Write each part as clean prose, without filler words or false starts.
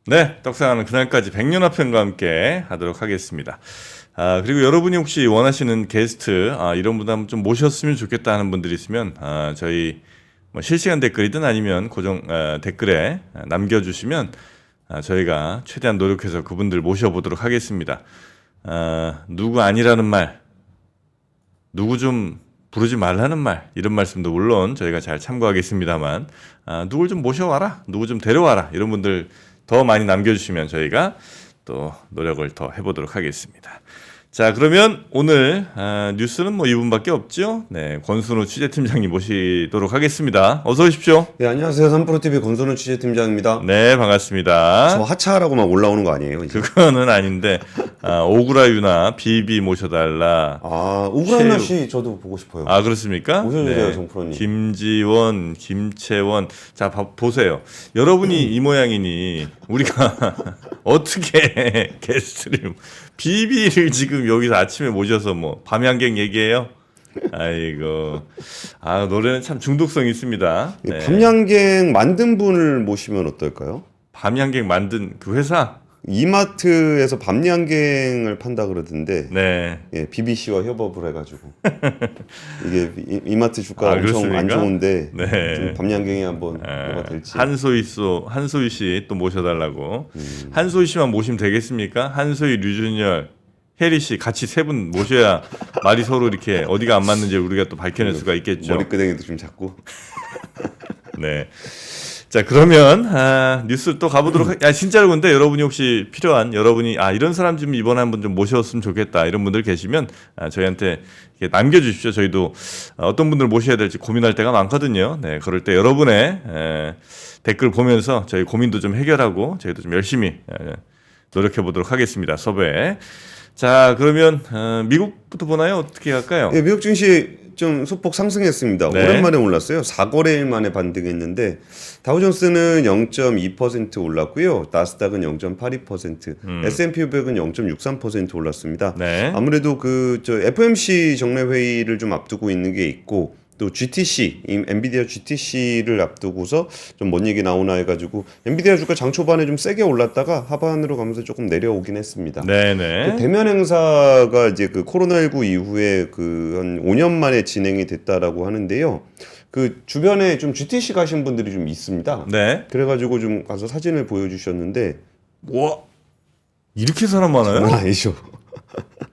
네, 떡상하는 그날까지 백년화편과 함께 하도록 하겠습니다. 그리고 여러분이 혹시 원하시는 게스트, 이런 분 한번 좀 모셨으면 좋겠다 하는 분들이 있으면, 저희 뭐 실시간 댓글이든 아니면 고정 댓글에 남겨주시면, 저희가 최대한 노력해서 그분들 모셔보도록 하겠습니다. 누구 아니라는 말, 누구 좀 부르지 말라는 말, 이런 말씀도 물론 저희가 잘 참고하겠습니다만, 누굴 좀 모셔와라, 누구 좀 데려와라, 이런 분들 더 많이 남겨주시면 저희가 또 노력을 더 해보도록 하겠습니다. 자, 그러면 오늘 뉴스는 뭐 이분밖에 없죠. 네, 권순우 취재팀장님 모시도록 하겠습니다. 어서 오십시오. 네, 안녕하세요. 삼프로TV 권선우 취재팀장입니다. 네, 반갑습니다. 저 하차하라고 막 올라오는 거 아니에요? 이제? 그거는 아닌데 오구라 유나 비비 모셔달라. 우그라나 씨 저도 보고 싶어요. 그렇습니까? 오셔주세요, 정프로님. 김지원, 김채원. 자, 보세요. 여러분이 이 모양이니 우리가 어떻게 게스트를 비비를 지금 여기서 아침에 모셔서 뭐 밤양갱 얘기해요? 아이고. 노래는 참 중독성이 있습니다. 네. 밤양갱 만든 분을 모시면 어떨까요? 밤양갱 만든 그 회사? 이마트에서 밤양갱을 판다 그러던데, 네. 예, BBC와 협업을 해가지고 이게 이마트 주가 엄청 그렇습니까? 안 좋은데, 네. 좀 밤양갱이 한번 뭐가 될지. 한소희 씨 또 모셔달라고. 한소희 씨만 모시면 되겠습니까? 한소희, 류준열, 혜리 씨 같이 세 분 모셔야 말이 서로 이렇게 어디가 안 맞는지 우리가 또 밝혀낼 수가 있겠죠. 머리끄댕이도 좀 잡고. 네. 자, 그러면 뉴스 또 가보도록 진짜로. 근데 여러분이 혹시 필요한, 여러분이 이런 사람 좀 이번에 한번 좀 모셨으면 좋겠다 이런 분들 계시면 저희한테 이렇게 남겨주십시오. 저희도 어떤 분들 모셔야 될지 고민할 때가 많거든요. 네, 그럴 때 여러분의 댓글 보면서 저희 고민도 좀 해결하고 저희도 좀 열심히 노력해 보도록 하겠습니다. 섭외. 자, 그러면 미국부터 보나요? 어떻게 할까요? 예, 미국 증시 좀 소폭 상승했습니다. 네. 오랜만에 올랐어요. 4거래일 만에 반등했는데 다우존스는 0.2% 올랐고요. 나스닥은 0.82%, S&P 500은 0.63% 올랐습니다. 네. 아무래도 FOMC 정례 회의를 좀 앞두고 있는 게 있고 또 GTC, 엔비디아 GTC를 앞두고서 좀 뭔 얘기 나오나 해가지고 엔비디아 주가 장 초반에 좀 세게 올랐다가 하반으로 가면서 조금 내려오긴 했습니다. 네네. 대면 행사가 이제 그 코로나19 이후에 한 5년 만에 진행이 됐다라고 하는데요. 그 주변에 좀 GTC 가신 분들이 좀 있습니다. 네. 그래가지고 좀 가서 사진을 보여주셨는데, 와, 이렇게 사람 많아요? 장난 아니죠.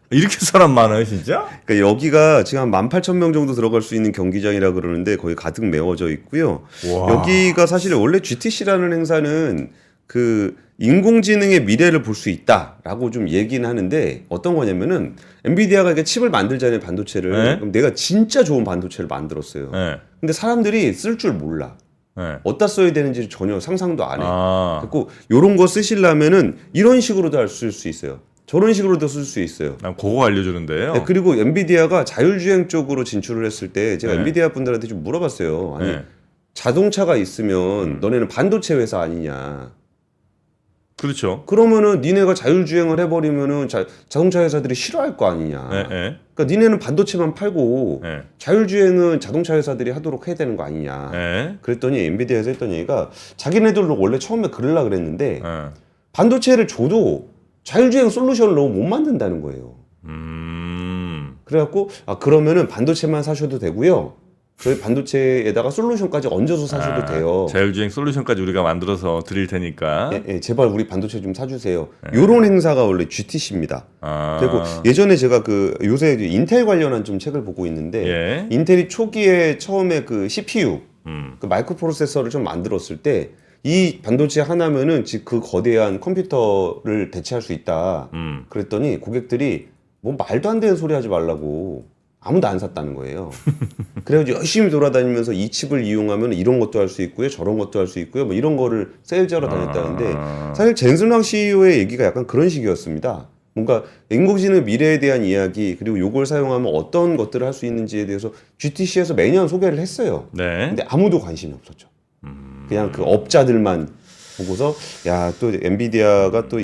이렇게 사람 많아요, 진짜? 그러니까 여기가 지금 한 18,000명 정도 들어갈 수 있는 경기장이라 그러는데 거의 가득 메워져 있고요. 와. 여기가 사실 원래 GTC라는 행사는 그 인공지능의 미래를 볼 수 있다라고 좀 얘기는 하는데 어떤 거냐면은 엔비디아가 이게 칩을 만들잖아요, 반도체를. 네. 그럼 내가 진짜 좋은 반도체를 만들었어요. 네. 근데 사람들이 쓸 줄 몰라. 네. 어디다 써야 되는지 전혀 상상도 안 해. 아, 그리고 요런 거 쓰시려면은 이런 식으로도 쓸 수 있어요. 저런 식으로도 쓸 수 있어요. 난 그거 알려주는데요. 네, 그리고 엔비디아가 자율주행 쪽으로 진출을 했을 때 제가 네. 엔비디아 분들한테 좀 물어봤어요. 아니, 네. 자동차가 있으면 너네는 반도체 회사 아니냐. 그렇죠. 그러면은 니네가 자율주행을 해버리면은 자동차 회사들이 싫어할 거 아니냐. 네, 네, 그러니까 니네는 반도체만 팔고 네. 자율주행은 자동차 회사들이 하도록 해야 되는 거 아니냐. 네. 그랬더니 엔비디아에서 했던 얘기가 자기네들도 원래 처음에 그러려고 그랬는데 네. 반도체를 줘도 자율주행 솔루션을 너무 못 만든다는 거예요. 그래갖고 그러면은 반도체만 사셔도 되고요. 저희 반도체에다가 솔루션까지 얹어서 사셔도 돼요. 자율주행 솔루션까지 우리가 만들어서 드릴 테니까. 예, 제발 우리 반도체 좀 사주세요. 요런 행사가 원래 GTC입니다. 그리고 예전에 제가 요새 인텔 관련한 좀 책을 보고 있는데 예. 인텔이 초기에 처음에 그 CPU, 그 마이크로 프로세서를 좀 만들었을 때 이 반도체 하나면은 그 거대한 컴퓨터를 대체할 수 있다. 그랬더니 고객들이 뭐 말도 안 되는 소리 하지 말라고 아무도 안 샀다는 거예요. 그래가지고 열심히 돌아다니면서 이 칩을 이용하면 이런 것도 할 수 있고요, 저런 것도 할 수 있고요, 뭐 이런 거를 세일즈하러 다녔다는데 사실 젠슨왕 CEO의 얘기가 약간 그런 식이었습니다. 뭔가 인공지능 미래에 대한 이야기 그리고 요걸 사용하면 어떤 것들을 할 수 있는지에 대해서 GTC에서 매년 소개를 했어요. 네. 근데 아무도 관심이 없었죠. 그냥 그 업자들만 보고서 또 엔비디아가 또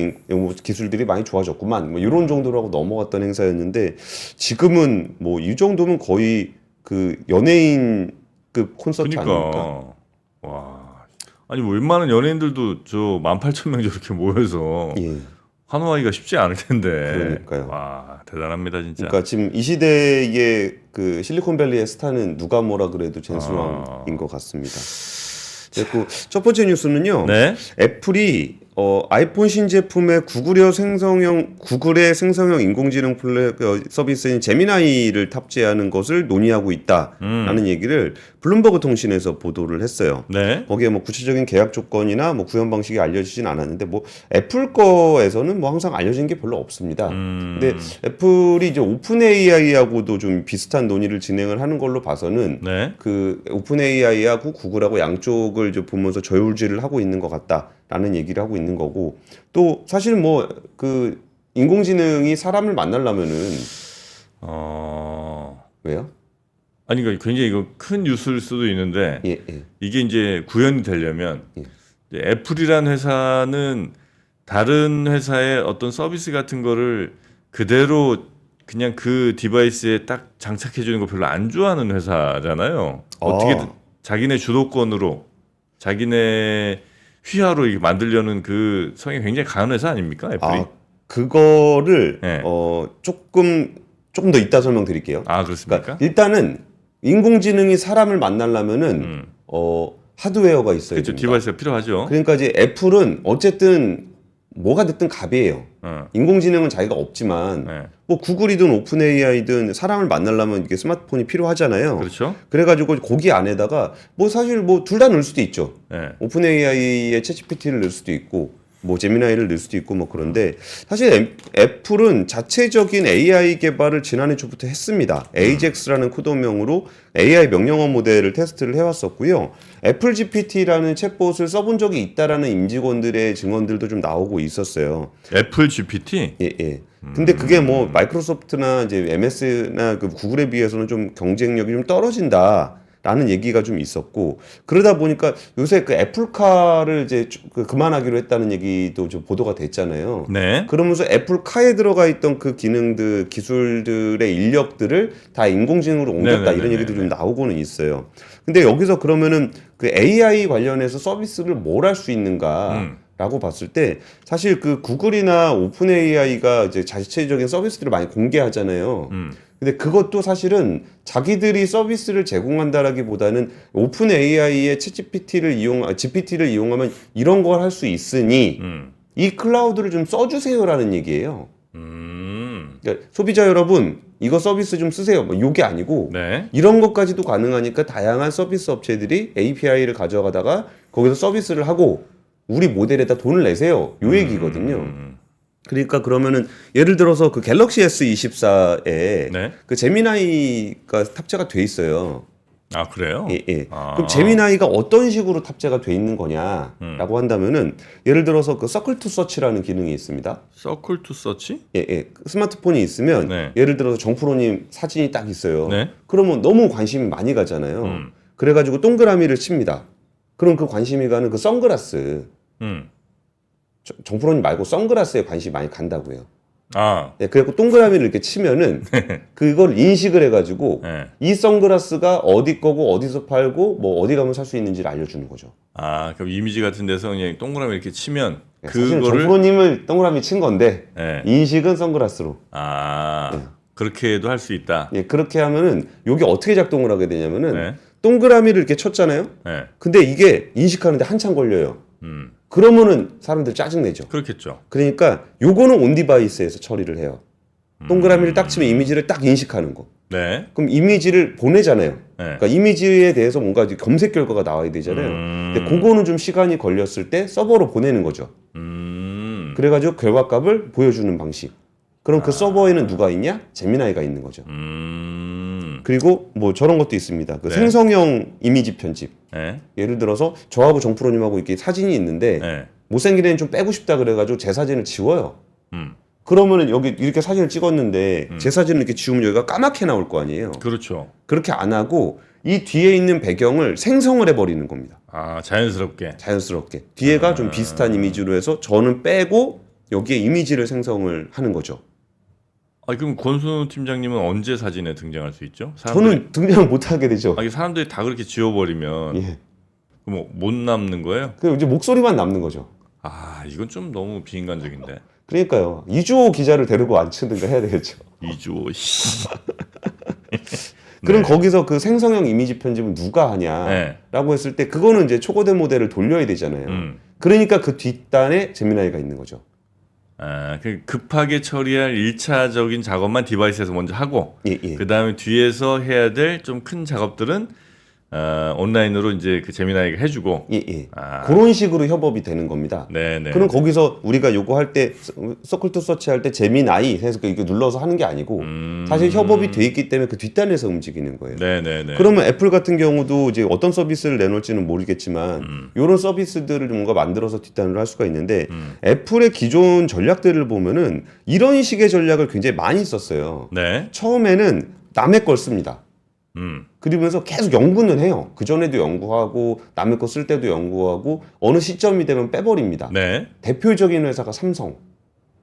기술들이 많이 좋아졌구만 뭐 이런 정도로 하고 넘어갔던 행사였는데 지금은 뭐 이 정도면 거의 그 연예인급 콘서트 아닙니까? 와. 아니 뭐 웬만한 연예인들도 저 18,000명 저렇게 모여서 예. 환호하기가 쉽지 않을 텐데. 그러니까요. 와 대단합니다 진짜. 그러니까 지금 이 시대의 그 실리콘밸리의 스타는 누가 뭐라 그래도 젠슨 왕인 것 같습니다. 그리고 첫 번째 뉴스는요. 네. 애플이 아이폰 신제품에 구글의 생성형 인공지능 서비스인 제미나이를 탑재하는 것을 논의하고 있다라는 얘기를 블룸버그 통신에서 보도를 했어요. 네. 거기에 뭐 구체적인 계약 조건이나 뭐 구현 방식이 알려지진 않았는데 뭐 애플 거에서는 뭐 항상 알려진 게 별로 없습니다. 근데 애플이 이제 오픈 AI하고도 좀 비슷한 논의를 진행을 하는 걸로 봐서는 네. 그 오픈 AI하고 구글하고 양쪽을 좀 보면서 저울질을 하고 있는 것 같다라는 얘기를 하고 있는 거고 또 사실 뭐 그 인공지능이 사람을 만나려면은 왜요? 아니 그러니까 굉장히 이거 큰 뉴스일 수도 있는데 예, 예. 이게 이제 구현이 되려면 예. 이제 애플이란 회사는 다른 회사의 어떤 서비스 같은 거를 그대로 그냥 그 디바이스에 딱 장착해 주는 거 별로 안 좋아하는 회사잖아요. 어떻게든 자기네 주도권으로 자기네 휘하로 이게 만들려는 그 성향이 굉장히 강한 회사 아닙니까? 애플이. 그거를 네. 조금 더 이따 설명드릴게요. 아 그렇습니까? 그러니까 일단은 인공지능이 사람을 만나려면은 하드웨어가 있어야 그렇죠. 됩니다. 디바이스가 필요하죠. 그러니까 이제 애플은 어쨌든 뭐가 됐든 갑이에요. 인공지능은 자기가 없지만 네. 뭐 구글이든 오픈 AI든 사람을 만나려면 이게 스마트폰이 필요하잖아요. 그렇죠. 그래가지고 거기 안에다가 뭐 사실 뭐 둘 다 넣을 수도 있죠. 네. 오픈 AI의 챗GPT를 넣을 수도 있고 뭐 제미나이를 넣을 수도 있고 뭐 그런데 사실 애플은 자체적인 AI 개발을 지난해 초부터 했습니다. AJAX라는 코드명으로 AI 명령어 모델을 테스트를 해왔었고요. 애플 GPT라는 챗봇을 써본 적이 있다라는 임직원들의 증언들도 좀 나오고 있었어요. 애플 GPT. 예, 예. 근데 그게 뭐 마이크로소프트나 이제 MS나 그 구글에 비해서는 좀 경쟁력이 좀 떨어진다라는 얘기가 좀 있었고 그러다 보니까 요새 그 애플카를 이제 그만하기로 했다는 얘기도 좀 보도가 됐잖아요. 네. 그러면서 애플카에 들어가 있던 그 기능들, 기술들의 인력들을 다 인공지능으로 옮겼다 이런 얘기도 좀 나오고는 있어요. 근데 여기서 그러면은 그 AI 관련해서 서비스를 뭘 할 수 있는가? 라고 봤을 때 사실 그 구글이나 오픈 AI가 이제 자체적인 서비스들을 많이 공개하잖아요. 근데 그것도 사실은 자기들이 서비스를 제공한다라기보다는 오픈 AI의 GPT를 이용하면 이런 걸 할 수 있으니 이 클라우드를 좀 써주세요라는 얘기예요. 그러니까 소비자 여러분 이거 서비스 좀 쓰세요. 뭐 요게 아니고 네. 이런 것까지도 가능하니까 다양한 서비스 업체들이 API를 가져가다가 거기서 서비스를 하고 우리 모델에다 돈을 내세요. 요 얘기거든요. 그러니까 그러면은 예를 들어서 그 갤럭시 S24에 네. 그 제미나이가 탑재가 돼 있어요. 아 그래요? 예, 예. 아. 그럼 제미나이가 어떤 식으로 탑재가 돼 있는 거냐라고 한다면은 예를 들어서 그 서클 투 서치라는 기능이 있습니다. 서클 투 서치? 예, 예. 스마트폰이 있으면 네. 예를 들어서 정프로님 사진이 딱 있어요. 네. 그러면 너무 관심이 많이 가잖아요. 그래가지고 동그라미를 칩니다. 그럼 그 관심이 가는 그 선글라스 정프로님 말고 선글라스에 관심이 많이 간다고요. 아. 네, 그래갖고 동그라미를 이렇게 치면은 그걸 인식을 해가지고 네. 이 선글라스가 어디 거고 어디서 팔고 뭐 어디 가면 살 수 있는지를 알려주는 거죠. 아 그럼 이미지 같은 데서 그냥 동그라미 이렇게 치면 사실은 그거를 정프로님을 동그라미 친 건데 네. 인식은 선글라스로. 아 그렇게도 할 수 있다. 예, 그렇게 하면은 이게 어떻게 작동을 하게 되냐면은 네. 동그라미를 이렇게 쳤잖아요. 네. 근데 이게 인식하는데 한참 걸려요. 그러면은 사람들 짜증내죠. 그렇겠죠. 그러니까 요거는 온 디바이스에서 처리를 해요. 동그라미를 딱 치면 이미지를 딱 인식하는 거. 네. 그럼 이미지를 보내잖아요. 네. 그러니까 이미지에 대해서 뭔가 이제 검색 결과가 나와야 되잖아요. 근데 그거는 좀 시간이 걸렸을 때 서버로 보내는 거죠. 그래가지고 결과값을 보여주는 방식. 그럼 그 서버에는 누가 있냐? 제미나이가 있는 거죠. 그리고 뭐 저런 것도 있습니다. 그 네. 생성형 이미지 편집. 네. 예를 들어서 저하고 정프로님하고 이렇게 사진이 있는데 네. 못생긴 애는 좀 빼고 싶다 그래가지고 제 사진을 지워요. 그러면은 여기 이렇게 사진을 찍었는데 제 사진을 이렇게 지우면 여기가 까맣게 나올 거 아니에요. 그렇죠. 그렇게 안 하고 이 뒤에 있는 배경을 생성을 해버리는 겁니다. 아 자연스럽게. 자연스럽게. 뒤에가 좀 비슷한 이미지로 해서 저는 빼고 여기에 이미지를 생성을 하는 거죠. 아 그럼 권순우 팀장님은 언제 사진에 등장할 수 있죠? 저는 등장 못 하게 되죠. 아니 사람들이 다 그렇게 지워버리면 예. 그럼 못 남는 거예요? 그 이제 목소리만 남는 거죠. 아, 이건 좀 너무 비인간적인데. 그러니까요. 이주호 기자를 데리고 앉히든가 해야 되겠죠. 이주호 씨. 그럼 네. 거기서 그 생성형 이미지 편집은 누가 네. 하냐라고 했을 때 그거는 이제 초고대 모델을 돌려야 되잖아요. 그러니까 그 뒷단에 제미나이가 있는 거죠. 아, 그 급하게 처리할 1차적인 작업만 디바이스에서 먼저 하고 예, 예. 그다음에 뒤에서 해야 될 좀 큰 작업들은 온라인으로 이제 그 제미나이가 해주고. 예, 예. 아. 그런 식으로 협업이 되는 겁니다. 네네. 그럼 거기서 우리가 요거 할 때 서클 투 서치 할 때 제미나이 해서 이렇게 눌러서 하는 게 아니고 사실 협업이 돼 있기 때문에 그 뒷단에서 움직이는 거예요. 네네네. 그러면 애플 같은 경우도 이제 어떤 서비스를 내놓을지는 모르겠지만 이런 서비스들을 뭔가 만들어서 뒷단으로 할 수가 있는데 애플의 기존 전략들을 보면은 이런 식의 전략을 굉장히 많이 썼어요. 네. 처음에는 남의 걸 씁니다. 음. 그러면서 계속 연구는 해요. 그 전에도 연구하고 남의 거 쓸 때도 연구하고 어느 시점이 되면 빼버립니다. 네. 대표적인 회사가 삼성.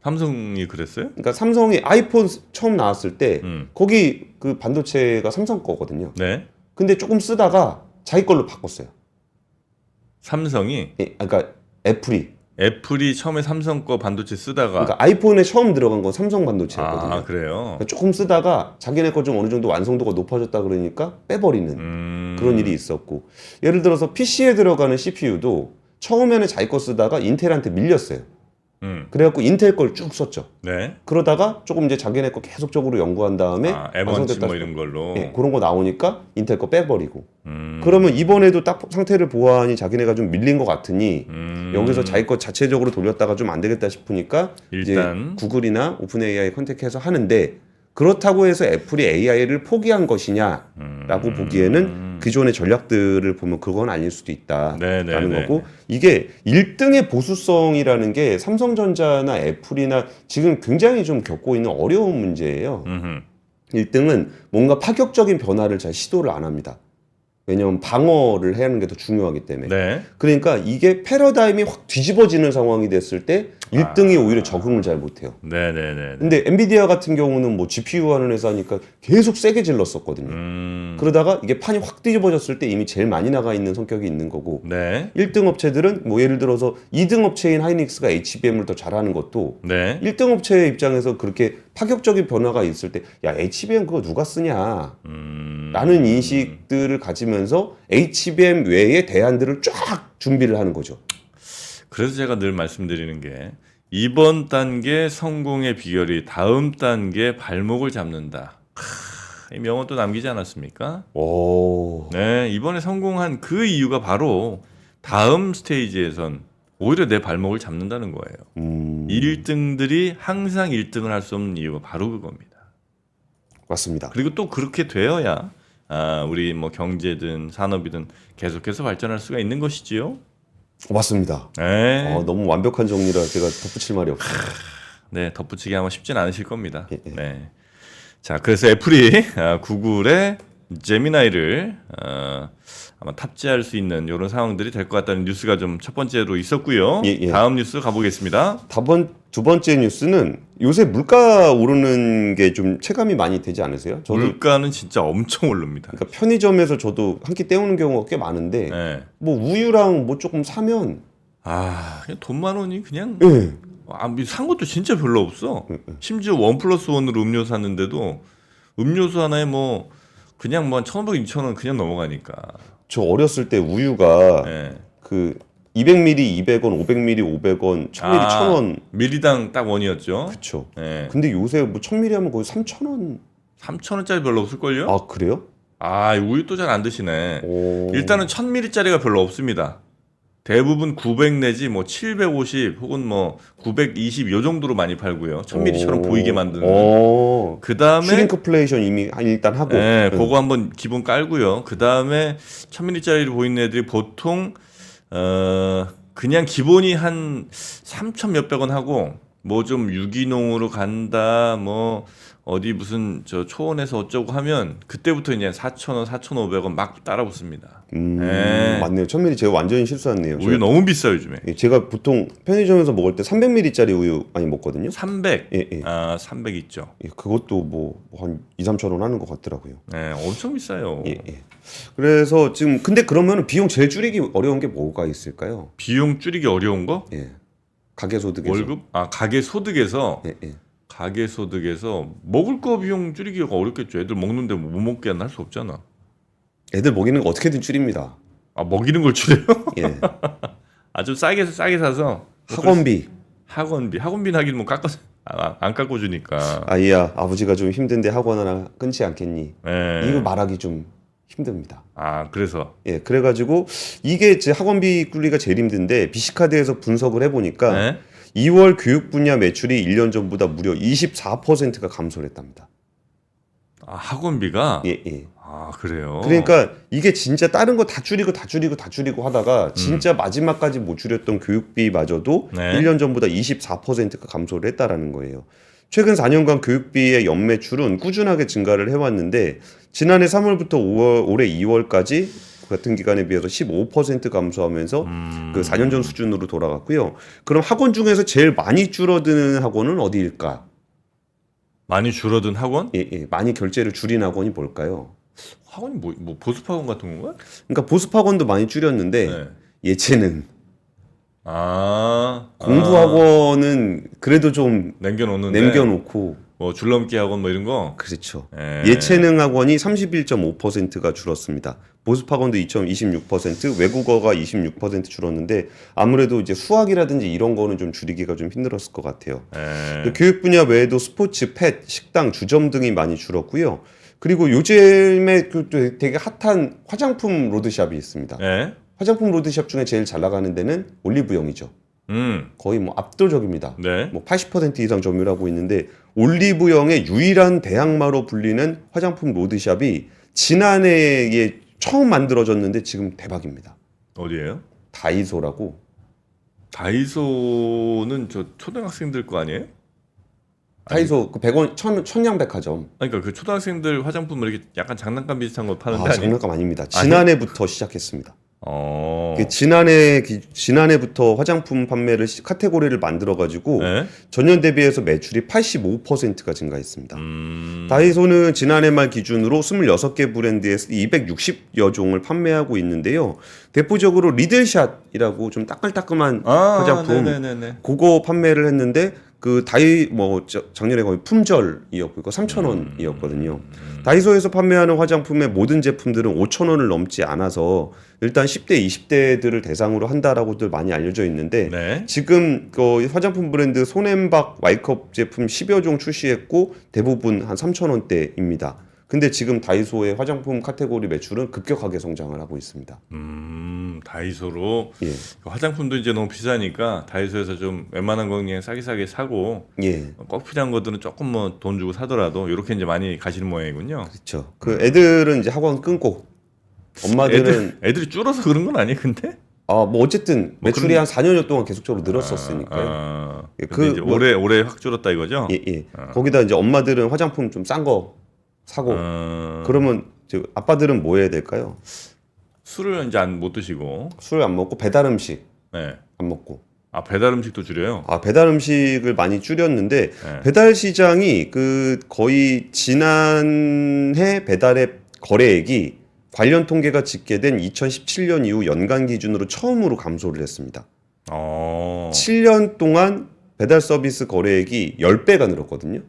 삼성이 그랬어요? 그러니까 삼성이 아이폰 처음 나왔을 때 음. 거기 그 반도체가 삼성 거거든요. 네. 근데 조금 쓰다가 자기 걸로 바꿨어요. 삼성이 예, 그러니까 애플이 처음에 삼성 거 반도체 쓰다가 그러니까 아이폰에 처음 들어간 건 삼성 반도체였거든요. 아, 그래요. 그러니까 조금 쓰다가 자기네 거 좀 어느 정도 완성도가 높아졌다 그러니까 빼버리는 그런 일이 있었고, 예를 들어서 PC에 들어가는 CPU도 처음에는 자기 거 쓰다가 인텔한테 밀렸어요. 그래갖고 인텔 걸 쭉 썼죠. 네. 그러다가 조금 이제 자기네 거 계속적으로 연구한 다음에 M1칩 완성됐다 뭐 이런 걸로. 예, 그런 거 나오니까 인텔 거 빼버리고. 그러면 이번에도 딱 상태를 보아하니 자기네가 좀 밀린 것 같으니 여기서 자기 거 자체적으로 돌렸다가 좀 안 되겠다 싶으니까 일단 이제 구글이나 오픈 AI 컨택해서 하는데, 그렇다고 해서 애플이 AI를 포기한 것이냐라고 보기에는 기존의 전략들을 보면 그건 아닐 수도 있다라는 네네네. 거고, 이게 1등의 보수성이라는 게 삼성전자나 애플이나 지금 굉장히 좀 겪고 있는 어려운 문제예요. 1등은 뭔가 파격적인 변화를 잘 시도를 안 합니다. 왜냐하면 방어를 하는 게 더 중요하기 때문에. 네. 그러니까 이게 패러다임이 확 뒤집어지는 상황이 됐을 때 1등이 오히려 적응을 잘 못해요. 네네네. 근데 엔비디아 같은 경우는 뭐 GPU 하는 회사니까 계속 세게 질렀었거든요. 그러다가 이게 판이 확 뒤집어졌을 때 이미 제일 많이 나가 있는 성격이 있는 거고, 네. 1등 업체들은 뭐 예를 들어서 2등 업체인 하이닉스가 HBM을 더 잘하는 것도 네. 1등 업체의 입장에서 그렇게 파격적인 변화가 있을 때 야, HBM 그거 누가 쓰냐 라는 인식들을 가지면서 HBM 외의 대안들을 쫙 준비를 하는 거죠. 그래서 제가 늘 말씀드리는 게 이번 단계 성공의 비결이 다음 단계 발목을 잡는다. 이 명언 또 남기지 않았습니까? 오. 네, 이번에 성공한 그 이유가 바로 다음 스테이지에선 오히려 내 발목을 잡는다는 거예요. 1등들이 항상 1등을 할 수 없는 이유가 바로 그겁니다. 맞습니다. 그리고 또 그렇게 되어야 우리 뭐 경제든 산업이든 계속해서 발전할 수가 있는 것이지요. 맞습니다. 네. 너무 완벽한 정리라 제가 덧붙일 말이 없어요. 네, 덧붙이기 아마 쉽진 않으실 겁니다. 예. 네. 자, 그래서 애플이 구글의 제미나이를 아마 탑재할 수 있는 이런 상황들이 될 것 같다는 뉴스가 좀 첫 번째로 있었고요. 예. 다음 뉴스 가보겠습니다. 두 번째 뉴스는 요새 물가 오르는 게 좀 체감이 많이 되지 않으세요? 저도 물가는 진짜 엄청 오릅니다. 그러니까 편의점에서 저도 한 끼 때우는 경우가 꽤 많은데 네. 뭐 우유랑 뭐 조금 사면 그냥 돈 10,000원이 그냥 예. 산 것도 진짜 별로 없어. 심지어 1+1으로 음료 샀는데도 음료수 하나에 뭐 그냥 뭐 1,500, 2,000원 그냥 넘어가니까. 저 어렸을 때 우유가 네. 그 200ml 200원, 500ml 500원, 1000ml 1000원. 밀리당 딱 원이었죠. 그렇죠. 네. 근데 요새 뭐 1000ml 하면 거의 3000원. 3,000원짜리 별로 없을걸요? 아, 그래요? 우유 또 잘 안 드시네. 오. 일단은 1000ml짜리가 별로 없습니다. 대부분 900 내지 뭐 750 혹은 뭐 920 요 정도로 많이 팔고요. 1000ml처럼 보이게 만드는. 그 다음에 슈링크플레이션 이미 일단 하고. 네, 그거 한번 기본 깔고요. 그 다음에 1000ml짜리를 보이는 애들이 보통 그냥 기본이 한 3,000 몇백 원 하고 뭐 좀 유기농으로 간다, 뭐 어디 무슨 저 초원에서 어쩌고 하면 그때부터 이제 4,000원, 4,500원 막 따라붙습니다. 예. 맞네요. 1000ml 제가 완전히 실수했네요. 우유 너무 비싸 요즘에. 제가 보통 편의점에서 먹을 때 300ml짜리 우유 많이 먹거든요. 300. 예, 예. 아, 300 있죠. 예, 그것도 뭐 한 2, 3천 원 하는 것 같더라고요. 네, 엄청 비싸요. 예, 예. 그래서 지금 근데 그러면 비용 제일 줄이기 어려운 게 뭐가 있을까요? 비용 줄이기 어려운 거? 예. 가계 소득에서. 월급? 아, 가계 소득에서. 예, 예. 가계 소득에서 먹을 거 비용 줄이기가 어렵겠죠. 애들 먹는데 뭐 못 먹게 할 수 없잖아. 애들 먹이는 거 어떻게든 줄입니다. 아, 먹이는 걸 줄여요? 예. 아, 좀 싸게 사서 학원비. 학원비는 하긴 뭐 깎아서 안 깎아주니까. 아이야, 아버지가 좀 힘든데 학원 하나 끊지 않겠니? 예. 이거 말하기 좀 힘듭니다. 아, 그래서. 예, 그래가지고 이게 제 학원비 굴리가 제일 힘든데 BC카드에서 분석을 해보니까 네? 2월 교육 분야 매출이 1년 전보다 무려 24%가 감소를 했답니다. 아, 학원비가? 예, 예. 아, 그래요? 그러니까 이게 진짜 다른 거 다 줄이고 하다가 진짜 마지막까지 못 줄였던 교육비마저도 네. 1년 전보다 24%가 감소를 했다라는 거예요. 최근 4년간 교육비의 연매출은 꾸준하게 증가를 해왔는데 지난해 3월부터 올해 2월까지 같은 기간에 비해서 15% 감소하면서 그 4년 전 수준으로 돌아갔고요. 그럼 학원 중에서 제일 많이 줄어드는 학원은 어디일까? 많이 줄어든 학원? 예, 예. 많이 결제를 줄인 학원이 뭘까요? 학원이 뭐 보습학원 같은 건가? 그러니까 보습 학원도 많이 줄였는데 네. 예체능, 아, 공부 학원은 그래도 좀 남겨놓는데 남겨놓고 뭐 줄넘기 학원 뭐 이런 거. 그렇죠. 예. 예체능 학원이 31.5%가 줄었습니다. 보습 학원도 2.26%, 외국어가 26% 줄었는데 아무래도 이제 수학이라든지 이런 거는 좀 줄이기가 좀 힘들었을 것 같아요. 예. 교육 분야 외에도 스포츠, 펫, 식당, 주점 등이 많이 줄었고요. 그리고 요즘에 그 되게 핫한 화장품 로드샵이 있습니다. 예. 화장품 로드샵 중에 제일 잘 나가는 데는 올리브영이죠. 거의 뭐 압도적입니다. 네. 뭐 80% 이상 점유하고 있는데 올리브영의 유일한 대항마로 불리는 화장품 로드샵이 지난해에 처음 만들어졌는데 지금 대박입니다. 어디예요? 다이소라고. 다이소는 저 초등학생들 거 아니에요? 다이소 그 100원 천냥백화점. 그러니까 그 초등학생들 화장품을 이렇게 약간 장난감 비슷한 거 파는데 아, 아니에요? 장난감 아닙니다. 지난해부터 시작했습니다. 어. 지난해부터 화장품 판매를 카테고리를 만들어 가지고 네? 전년 대비해서 매출이 85%가 증가했습니다. 음. 다이소는 지난해 말 기준으로 26개 브랜드에서 260여 종을 판매하고 있는데요. 대표적으로 리들샷이라고 좀 따끈따끈한 화장품 네네네네. 그거 판매를 했는데 그 작년에 거의 품절이었고 이거 3,000원이었거든요. 다이소에서 판매하는 화장품의 모든 제품들은 5,000원을 넘지 않아서 일단 10대, 20대들을 대상으로 한다라고들 많이 알려져 있는데 네. 지금 그 화장품 브랜드 손앤박 와이컵 제품 10여 종 출시했고 대부분 한 3,000원대입니다. 근데 지금 다이소의 화장품 카테고리 매출은 급격하게 성장을 하고 있습니다. 다이소로 예. 화장품도 이제 너무 비싸니까 다이소에서 좀 웬만한 거 그냥 싸게 사고 예. 꼭 필요한 것들은 조금 뭐 돈 주고 사더라도 이렇게 이제 많이 가시는 모양이군요. 그렇죠. 그 애들은 이제 학원 끊고 엄마들은 애들이 줄어서 그런 건 아니에요, 근데? 뭐 어쨌든 뭐 매출이 그런- 한 4년 동안 계속적으로 늘었었으니까요. 예, 그 이제 뭐- 올해 확 줄었다 이거죠? 예, 예. 거기다 이제 엄마들은 화장품 좀 싼 거 사고 그러면 이제 아빠들은 뭐 해야 될까요? 술을 이제 못 드시고, 술 안 먹고 배달 음식 네. 안 먹고. 아, 배달 음식도 줄여요? 배달 음식을 많이 줄였는데 네. 배달 시장이 그 거의 지난해 배달의 거래액이 관련 통계가 집계된 2017년 이후 연간 기준으로 처음으로 감소를 했습니다. 7년 동안 배달 서비스 거래액이 10배가 늘었거든요.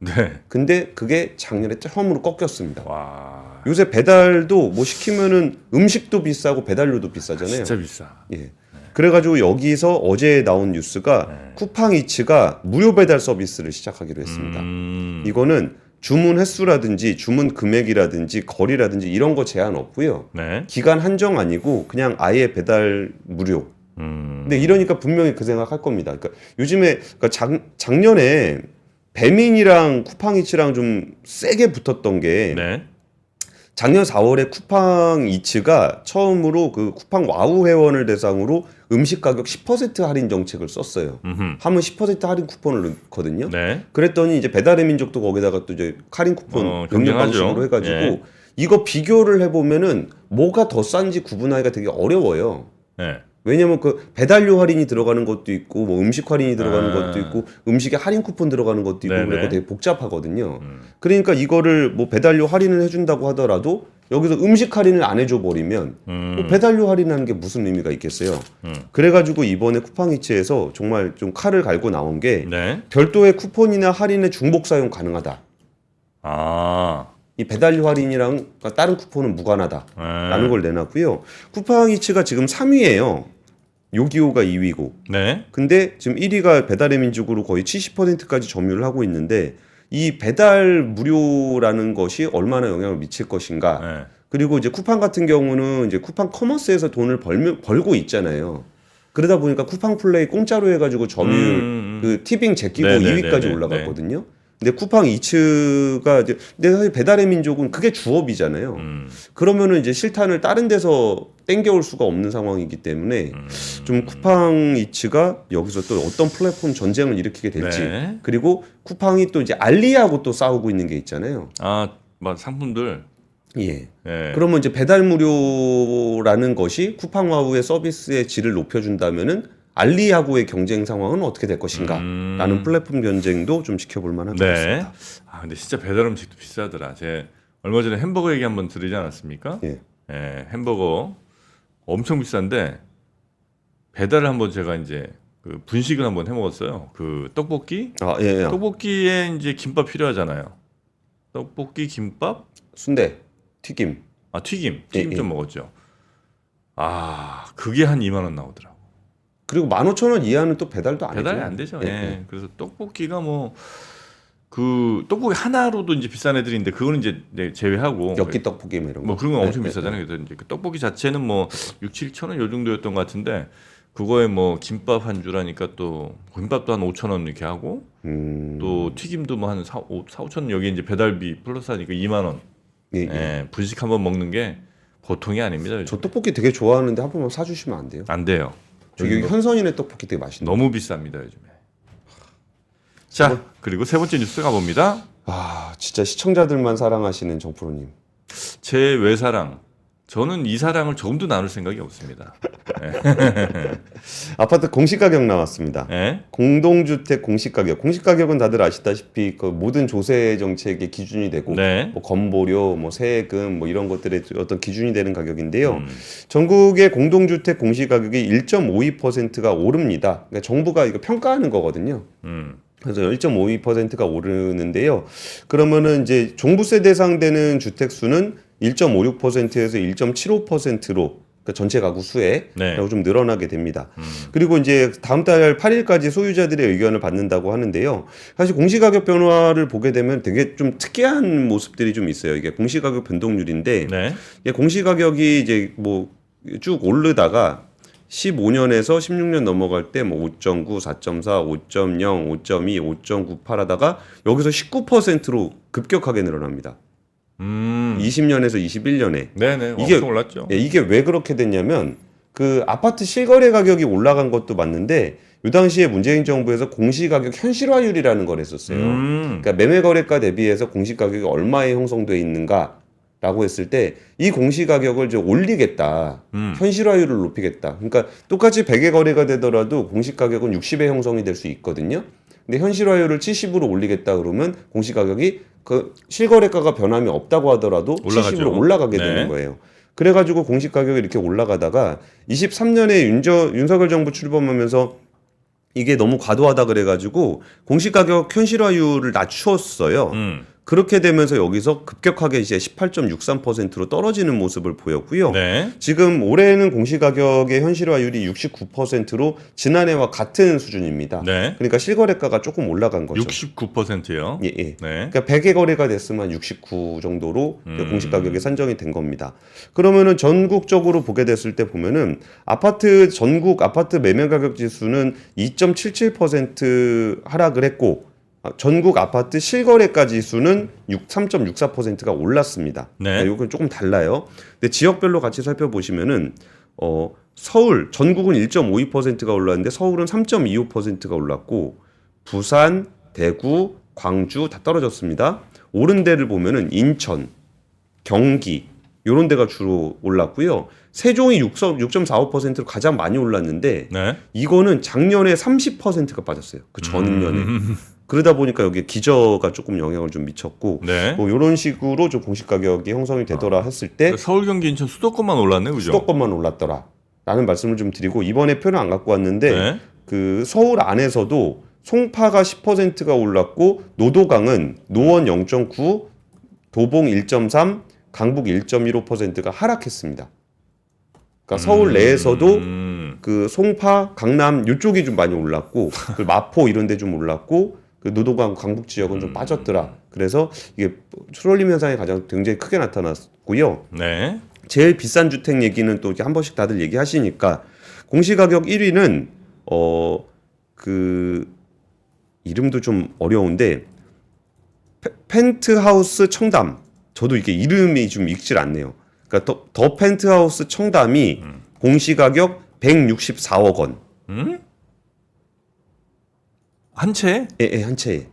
네. 근데 그게 작년에 처음으로 꺾였습니다. 와. 요새 배달도 뭐 시키면은 음식도 비싸고 배달료도 비싸잖아요. 진짜 비싸. 예. 그래가지고 여기서 어제 나온 뉴스가 쿠팡이츠가 무료 배달 서비스를 시작하기로 했습니다. 이거는 주문 횟수라든지 주문 금액이라든지 거리라든지 이런 거 제한 없고요. 네. 기간 한정 아니고 그냥 아예 배달 무료. 근데 이러니까 분명히 그 생각할 겁니다. 그러니까 요즘에 그러니까 작년에 배민이랑 쿠팡이츠랑 좀 세게 붙었던 게 네. 작년 4월에 쿠팡 이츠가 처음으로 그 쿠팡 와우 회원을 대상으로 음식 가격 10% 할인 정책을 썼어요. 하면 10% 할인 쿠폰을 넣거든요. 네. 그랬더니 이제 배달의 민족도 거기다가 또 이제 할인 쿠폰 넣는 경쟁하죠. 방식으로 해가지고 예. 이거 비교를 해보면은 뭐가 더 싼지 구분하기가 되게 어려워요. 네. 왜냐면 그 배달료 할인이 들어가는 것도 있고 뭐 음식 할인이 들어가는 아. 것도 있고 음식에 할인 쿠폰 들어가는 것도 있고 네네. 그래서 되게 복잡하거든요. 그러니까 이거를 뭐 배달료 할인을 해준다고 하더라도 여기서 음식 할인을 안 해줘 버리면 뭐 배달료 할인하는 게 무슨 의미가 있겠어요. 그래가지고 이번에 쿠팡이츠에서 정말 좀 칼을 갈고 나온 게 네. 별도의 쿠폰이나 할인의 중복 사용 가능하다. 아. 이 배달료 할인이랑 다른 쿠폰은 무관하다라는 걸 내놨고요. 쿠팡이츠가 지금 3위예요. 요기요가 2위고. 네. 근데 지금 1위가 배달의 민족으로 거의 70%까지 점유를 하고 있는데 이 배달 무료라는 것이 얼마나 영향을 미칠 것인가. 네. 그리고 이제 쿠팡 같은 경우는 이제 쿠팡 커머스에서 돈을 벌고 있잖아요. 그러다 보니까 쿠팡 플레이 공짜로 해가지고 점유율 그 티빙 제끼고 네네네네. 2위까지 올라갔거든요. 근데 쿠팡 이츠가 이제 근데 사실 배달의 민족은 그게 주업이잖아요. 그러면은 이제 실탄을 다른 데서 땡겨올 수가 없는 상황이기 때문에 좀 쿠팡 이츠가 여기서 또 어떤 플랫폼 전쟁을 일으키게 될지 네. 그리고 쿠팡이 또 이제 알리하고 또 싸우고 있는 게 있잖아요. 아, 막 상품들. 예. 예. 그러면 이제 배달 무료라는 것이 쿠팡 와우의 서비스의 질을 높여준다면은 알리하고의 경쟁 상황은 어떻게 될 것인가? 라는 플랫폼 경쟁도 좀 지켜볼 만한 것 네. 같습니다. 아, 근데 진짜 배달 음식도 비싸더라. 제 얼마 전에 햄버거 얘기 한번 들으지 않았습니까? 예. 예, 햄버거 엄청 비싼데 배달을 한번 제가 이제 그 분식을 한번 해 먹었어요. 그 떡볶이? 아, 예, 예. 떡볶이에 이제 김밥 필요하잖아요. 떡볶이, 김밥, 순대, 튀김. 아 튀김 예, 좀 예. 먹었죠. 아, 그게 한 2만 원 나오더라고. 그리고 15,000원 이하는 또 배달도 안 배달이 해줘요. 안 되죠. 예, 예. 예. 그래서 떡볶이가 뭐 그 떡볶이 하나로도 이제 비싼 애들이 있는데 그거는 이제 네, 제외하고 엽기 떡볶이 뭐 이런 거. 뭐 그런 건 예, 엄청 예, 비싸잖아요. 그래서 이제 그 떡볶이 자체는 뭐 6, 7천 원 요 정도였던 것 같은데 그거에 뭐 김밥 한 주라니까 또 김밥도 한 5천 원 이렇게 하고 또 튀김도 뭐 한 4, 5천 원 여기 이제 배달비 플러스 하니까 2만 원. 예, 예. 예, 분식 한번 먹는 게 보통이 아닙니다. 요즘. 저 떡볶이 되게 좋아하는데 한 번만 사주시면 안 돼요? 안 돼요. 여기 현선이네 떡볶이 되게 맛있는. 너무 비쌉니다 요즘에. 자, 그리고 세 번째 뉴스 가봅니다. 아, 진짜 시청자들만 사랑하시는 정프로님. 제 외사랑. 저는 이 사랑을 조금도 나눌 생각이 없습니다. 아파트 공시가격 나왔습니다. 예? 공동주택 공시가격. 공시가격은 다들 아시다시피 그 모든 조세 정책의 기준이 되고 네. 뭐 건보료, 뭐 세금, 뭐 이런 것들의 어떤 기준이 되는 가격인데요. 전국의 공동주택 공시가격이 1.52%가 오릅니다. 그러니까 정부가 이거 평가하는 거거든요. 그래서 1.52%가 오르는데요. 그러면은 이제 종부세 대상되는 주택 수는 1.56%에서 1.75%로 그러니까 전체 가구 수에 네. 좀 늘어나게 됩니다. 그리고 이제 다음 달 8일까지 소유자들의 의견을 받는다고 하는데요. 사실 공시가격 변화를 보게 되면 되게 좀 특이한 모습들이 좀 있어요. 이게 공시가격 변동률인데 네. 이게 공시가격이 이제 뭐 쭉 오르다가 15년에서 16년 넘어갈 때 뭐 5.9, 4.4, 5.0, 5.2, 5.98 하다가 여기서 19%로 급격하게 늘어납니다. 20년에서 21년에. 네네. 이게- 엄청 올랐죠. 예, 이게 왜 그렇게 됐냐면 그 아파트 실거래 가격이 올라간 것도 맞는데 이 당시에 문재인 정부에서 공시가격 현실화율이라는 걸 했었어요. 그러니까 매매 거래가 대비해서 공시가격이 얼마에 형성돼 있는가라고 했을 때 이 공시가격을 이제 올리겠다. 현실화율을 높이겠다. 그러니까 똑같이 100에 거래가 되더라도 공시가격은 60에 형성이 될 수 있거든요. 근데 현실화율을 70으로 올리겠다 그러면 공시가격이 그 실거래가가 변함이 없다고 하더라도 올라가죠. 70으로 올라가게 네. 되는 거예요. 그래가지고 공시가격이 이렇게 올라가다가 23년에 윤석열 정부 출범하면서 이게 너무 과도하다 그래가지고 공시가격 현실화율을 낮추었어요. 그렇게 되면서 여기서 급격하게 이제 18.63%로 떨어지는 모습을 보였고요. 네. 지금 올해는 공시가격의 현실화율이 69%로 지난해와 같은 수준입니다. 네. 그러니까 실거래가가 조금 올라간 거죠. 69%요. 예, 예. 네. 그러니까 100의 거래가 됐으면 69 정도로 공시가격이 산정이 된 겁니다. 그러면은 전국적으로 보게 됐을 때 보면은 전국 아파트 매매 가격 지수는 2.77% 하락을 했고 전국 아파트 실거래가 지수는 3.64%가 올랐습니다. 네. 이건 조금 달라요. 근데 지역별로 같이 살펴보시면은 서울 전국은 1.52%가 올랐는데 서울은 3.25%가 올랐고 부산, 대구, 광주 다 떨어졌습니다. 오른 데를 보면은 인천, 경기 이런 데가 주로 올랐고요. 세종이 6.45%로 가장 많이 올랐는데 네. 이거는 작년에 30%가 빠졌어요. 그 전년에. 그러다 보니까 여기 기저가 조금 영향을 좀 미쳤고 네. 뭐 이런 식으로 좀 공시 가격이 형성이 되더라 했을 때 서울, 경기, 인천 수도권만 올랐네, 그죠? 수도권만 올랐더라라는 말씀을 좀 드리고 이번에 표는 안 갖고 왔는데 네. 그 서울 안에서도 송파가 10%가 올랐고 노도강은 노원 0.9, 도봉 1.3, 강북 1.15%가 하락했습니다. 그러니까 서울 내에서도 그 송파, 강남 이쪽이 좀 많이 올랐고 그 마포 이런 데 좀 올랐고 그 노도강 강북 지역은 좀 빠졌더라. 그래서 이게 트롤림 현상이 가장 굉장히 크게 나타났고요. 네. 제일 비싼 주택 얘기는 또 이렇게 한 번씩 다들 얘기하시니까 공시가격 1위는 그 이름도 좀 어려운데 펜트하우스 청담. 저도 이게 이름이 좀 읽질 않네요. 그러니까 더 펜트하우스 청담이 공시가격 164억 원. 한 채? 예, 한 채에.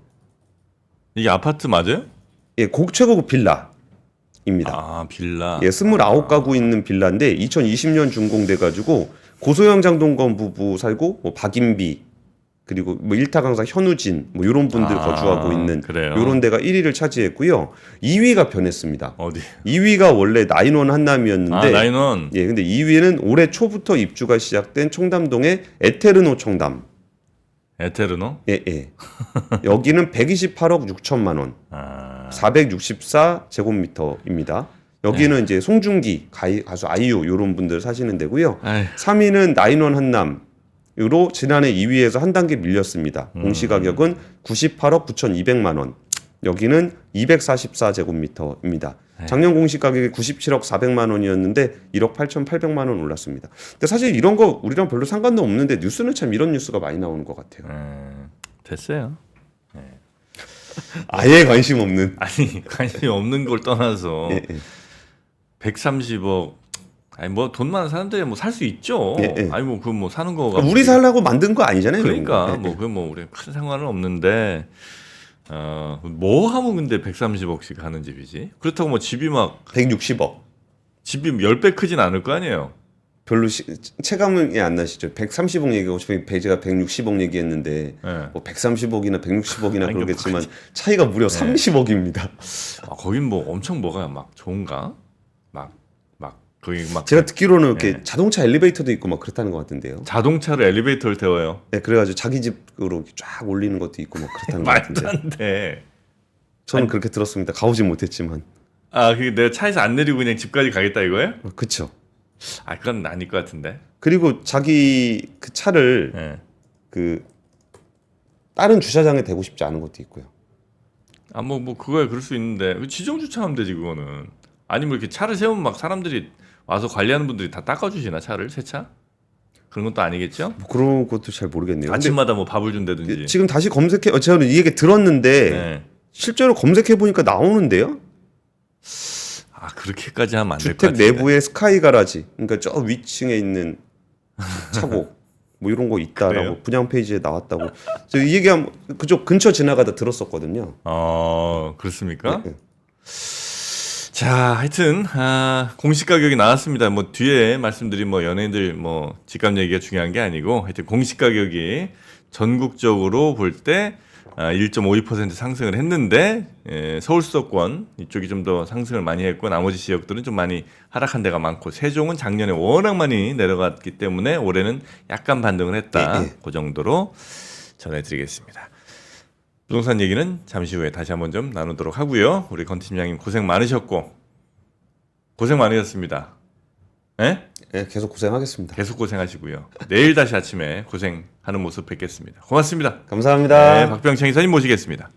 이게 아파트 맞아요? 예, 최고급 빌라입니다. 아, 빌라. 예, 29가구 있는 빌라인데 2020년 준공돼 가지고 고소영 장동건 부부 살고 뭐 박인비 그리고 뭐 일타 강사 현우진 뭐 이런 분들 거주하고 있는 그래요? 이런 데가 1위를 차지했고요. 2위가 변했습니다. 어디? 2위가 원래 나인원 한남이었는데 나인원. 예, 근데 2위는 올해 초부터 입주가 시작된 청담동의 에테르노 청담. 에테르노? 예, 예. 여기는 128억 6천만 원. 464제곱미터입니다. 여기는 이제 송중기 가수 아이유 이런 분들 사시는 데고요. 아이. 3위는 나인원 한남으로 지난해 2위에서 한 단계 밀렸습니다. 공시가격은 98억 9,200만 원. 여기는 244제곱미터입니다. 작년 공시가격이 97억 400만 원이었는데 1억 8,800만 원 올랐습니다. 근데 사실 이런 거 우리랑 별로 상관도 없는데 뉴스는 참 이런 뉴스가 많이 나오는 것 같아요. 됐어요. 아예 관심 없는. 아니, 관심이 없는 걸 떠나서 예, 예. 130억. 아니 뭐 돈 많은 사람들이 뭐 살 수 있죠. 예, 예. 아니 뭐 그 뭐 사는 거가 그러니까 우리 살라고 만든 거 아니잖아요. 그러니까 예, 예. 뭐 그 뭐 우리 큰 상관은 없는데 뭐 하면 근데 130억씩 하는 집이지? 그렇다고 뭐 집이 막 160억. 집이 10배 크진 않을 거 아니에요. 별로 체감이 안 나시죠? 130억 얘기하고 제가 160억 얘기했는데 예. 뭐 130억이나 160억이나 아니, 그러겠지만 차이가 무려 30억입니다. 거긴 뭐 엄청 뭐가 막 좋은가? 막 거기 막 제가 듣기로는 이렇게 자동차 엘리베이터도 있고 막 그렇다는 것 같은데요. 자동차로 엘리베이터를 태워요. 네, 그래가지고 자기 집으로 이렇게 쫙 올리는 것도 있고 막 그렇다는 것 말도 같은데. 안 돼. 저는 그렇게 들었습니다. 가보진 못했지만. 그게 내가 차에서 안 내리고 그냥 집까지 가겠다 이거예요? 그쵸. 그건 아닐 것 같은데. 그리고 자기 그 차를 예. 그 다른 주차장에 대고 싶지 않은 것도 있고요. 뭐 그거야 그럴 수 있는데 지정 주차하면 되지 그거는. 아니면 이렇게 차를 세우면 막 사람들이 와서 관리하는 분들이 다 닦아주시나 차를 세차? 그런 것도 아니겠죠? 뭐 그런 것도 잘 모르겠네요. 근데 아침마다 뭐 밥을 준다든지. 지금 다시 검색해. 저는 이 얘기 들었는데 네. 실제로 검색해 보니까 나오는데요. 그렇게까지 하면 안 될 것 주택 같은데. 내부에 스카이 가라지, 그러니까 저 위층에 있는 차고 뭐 이런 거 있다라고 그래요? 분양 페이지에 나왔다고. 저 이 얘기한 그쪽 근처 지나가다 들었었거든요. 그렇습니까? 네. 자, 하여튼 공시 가격이 나왔습니다. 뭐 뒤에 말씀드린 뭐 연예인들 뭐 집값 얘기가 중요한 게 아니고 하여튼 공시 가격이 전국적으로 볼 때 1.52% 상승을 했는데 서울 수도권 이쪽이 좀 더 상승을 많이 했고 나머지 지역들은 좀 많이 하락한 데가 많고 세종은 작년에 워낙 많이 내려갔기 때문에 올해는 약간 반등을 했다. 네. 그 정도로 전해드리겠습니다. 부동산 얘기는 잠시 후에 다시 한번 좀 나누도록 하고요. 우리 건 팀장님 고생 많으셨고 고생 많으셨습니다. 예? 네, 계속 고생하겠습니다. 계속 고생하시고요. 내일 다시 아침에 고생하는 모습 뵙겠습니다. 고맙습니다. 감사합니다. 네, 박병창 이사님 모시겠습니다.